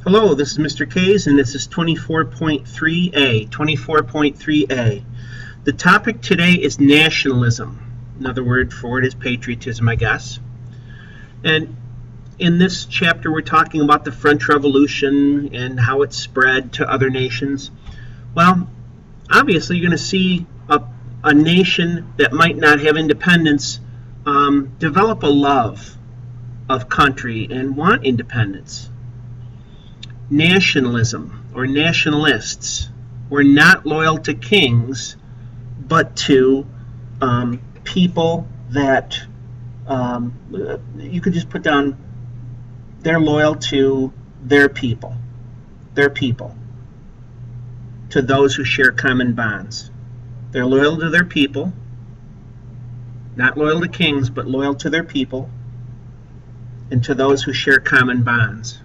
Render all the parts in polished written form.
Hello, this is Mr. K's, and this is 24.3a. 24.3a. The topic today is nationalism. Another word for it is patriotism, I guess. And in this chapter, we're talking about the French Revolution and how it spread to other nations. Well, obviously, you're going to see a nation that might not have independence develop a love of country and want independence. Nationalism or nationalists were not loyal to kings, but to people that you could just put down, they're loyal to their people, to those who share common bonds. They're loyal to their people, not loyal to kings, but loyal to their people and to those who share common bonds.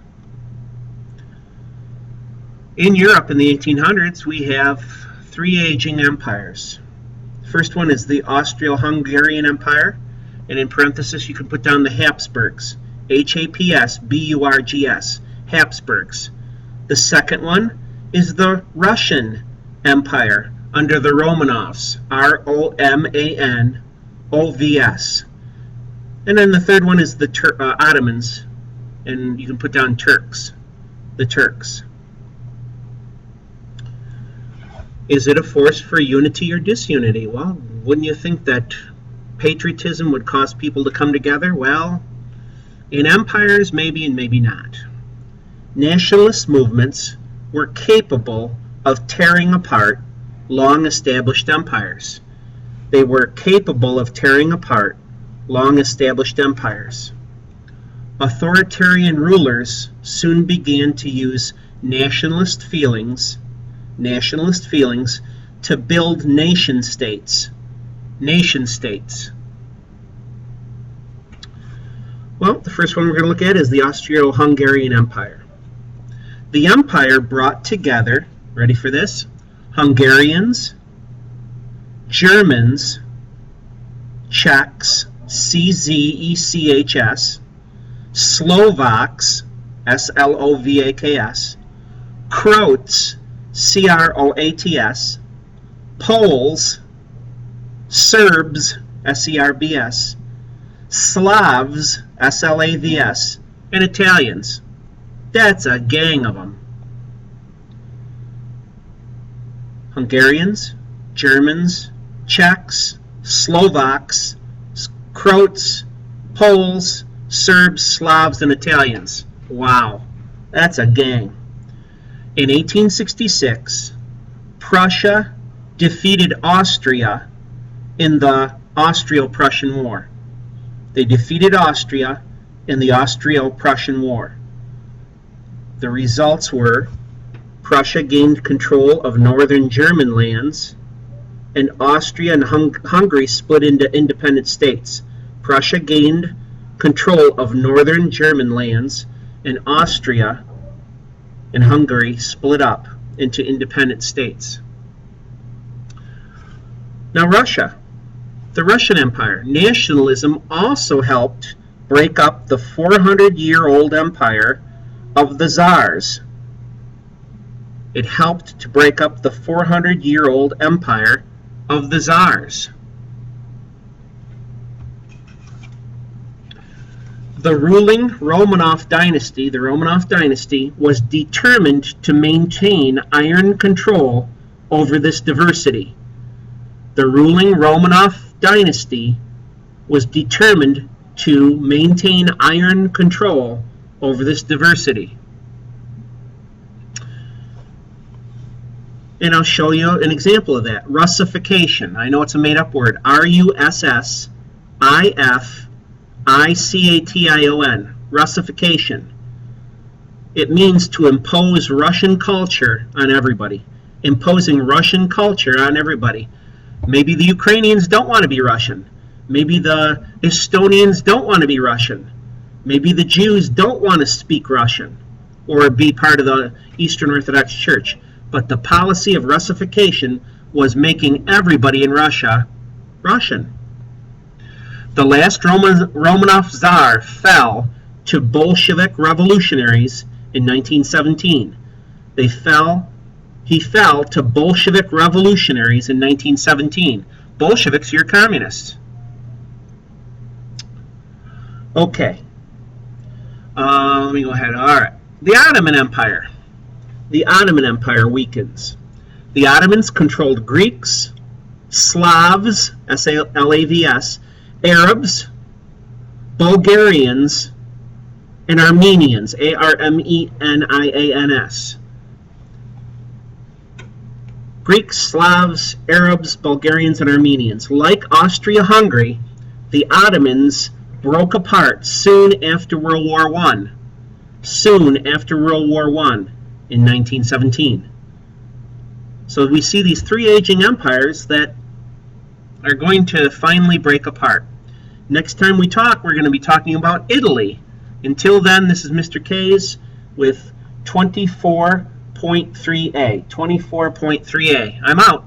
In Europe in the 1800s, we have three aging empires. The first one is the Austro-Hungarian Empire, and in parenthesis you can put down the Habsburgs, H-A-P-S-B-U-R-G-S, Habsburgs. The second one is the Russian Empire under the Romanovs, R-O-M-A-N-O-V-S. And then the third one is the Ottomans, and you can put down Turks, the Turks. Is it a force for unity or disunity? Well, wouldn't you think that patriotism would cause people to come together? Well, in empires, maybe and maybe not. Nationalist movements were capable of tearing apart long-established empires. They were capable of tearing apart long-established empires. Authoritarian rulers soon began to use nationalist feelings to build nation states. Well, the first one we're going to look at is the Austro-Hungarian Empire. The empire brought together, ready for this, Hungarians, Germans, Czechs, C-Z-E-C-H-S, Slovaks, S-L-O-V-A-K-S, Croats, C-R-O-A-T-S, Poles, Serbs, S-E-R-B-S, Slavs, S-L-A-V-S, and Italians. That's a gang of them. Hungarians, Germans, Czechs, Slovaks, Croats, Poles, Serbs, Slavs, and Italians. Wow, that's a gang. In 1866, Prussia defeated Austria in the Austro-Prussian War. They defeated Austria in the Austro-Prussian War. The results were Prussia gained control of northern German lands, and Austria and Hungary split into independent states. Prussia gained control of northern German lands, and Austria and Hungary split up into independent states. Now Russia, the Russian Empire. Nationalism also helped break up the 400-year-old empire of the Tsars. It helped to break up the 400-year-old empire of the Tsars. The ruling Romanov dynasty, was determined to maintain iron control over this diversity. The ruling Romanov dynasty was determined to maintain iron control over this diversity. And I'll show you an example of that. Russification. I know it's a made-up word. R-U-S-S-I-F-I-C-A-T-I-O-N. Russification. It means to impose Russian culture on everybody. Imposing Russian culture on everybody. Maybe the Ukrainians don't want to be Russian. Maybe the Estonians don't want to be Russian. Maybe the Jews don't want to speak Russian or be part of the Eastern Orthodox Church. But the policy of Russification was making everybody in Russia Russian. The last Romanov Tsar fell to Bolshevik revolutionaries in 1917. He fell to Bolshevik revolutionaries in 1917. Bolsheviks, you're communists. Okay. Let me go ahead. All right. The Ottoman Empire. The Ottoman Empire weakens. The Ottomans controlled Greeks, Slavs, S-A-L-A-V-S, Arabs, Bulgarians, and Armenians, A-R-M-E-N-I-A-N-S. Greeks, Slavs, Arabs, Bulgarians, and Armenians. Like Austro-Hungary, the Ottomans broke apart soon after World War I. Soon after World War I in 1917. So we see these three aging empires that are going to finally break apart. Next time we talk, we're going to be talking about Italy. Until then, this is Mr. K's with 24.3a. 24.3a. I'm out.